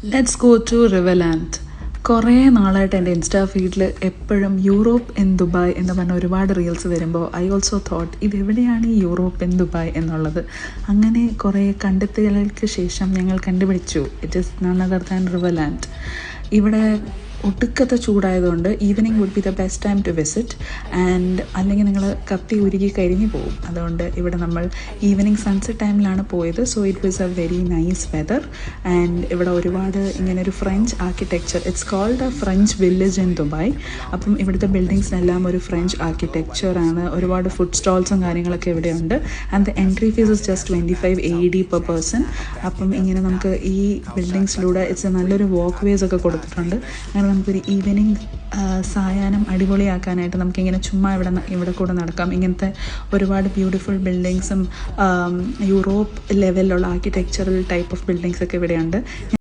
Let's go to Riverland. കുറേ നാളായിട്ട് എൻ്റെ ഇൻസ്റ്റാ ഫീഡിൽ എപ്പോഴും യൂറോപ്പ് ഇൻ ദുബായ് എന്ന് പറഞ്ഞ ഒരുപാട് റീൽസ് വരുമ്പോൾ ഐ ഓൾസോ തോട്ട് ഇതെവിടെയാണ് ഈ യൂറോപ്പ് ഇൻ ദുബായ് എന്നുള്ളത്. അങ്ങനെ കുറേ കണ്ടെത്തലുകൾക്ക് ശേഷം ഞങ്ങൾ കണ്ടുപിടിച്ചു it is none other than Riverland. ഇവിടെ ഒടുക്കത്തെ ചൂടായതുകൊണ്ട് evening would be the best time to visit. And അല്ലെങ്കിൽ നിങ്ങൾ കത്തി ഉരുകി കരിഞ്ഞു പോകും. അതുകൊണ്ട് ഇവിടെ നമ്മൾ ഈവനിങ് സൺസെറ്റ് ടൈമിലാണ് പോയത്. So it was a very nice weather. And ഇവിടെ ഒരുപാട് ഇങ്ങനൊരു French architecture, it's called a French village in Dubai. അപ്പം ഇവിടുത്തെ ബിൽഡിങ്സിനെല്ലാം ഒരു ഫ്രഞ്ച് ആർക്കിടെക്ചറാണ്. ഒരുപാട് ഫുഡ് സ്റ്റോൾസും കാര്യങ്ങളൊക്കെ ഇവിടെയുണ്ട്. And the entry fees is just 25 AED per person. അപ്പം ഇങ്ങനെ നമുക്ക് ഈ ബിൽഡിങ്സിലൂടെ ഇറ്റ്സ് നല്ലൊരു വാക്ക് വേസ് ഒക്കെ കൊടുത്തിട്ടുണ്ട്. അങ്ങനെ നമുക്കൊരു ഈവനിങ് സായാഹ്നം അടിപൊളിയാക്കാനായിട്ട് നമുക്കിങ്ങനെ ചുമ്മാ ഇവിടെ കൂടെ നടക്കാം. ഇങ്ങനത്തെ ഒരുപാട് ബ്യൂട്ടിഫുൾ ബിൽഡിങ്സും യൂറോപ്പ് ലെവലിലുള്ള ആർക്കിടെക്ചറൽ ടൈപ്പ് ഓഫ് ബിൽഡിങ്സൊക്കെ ഇവിടെയുണ്ട്.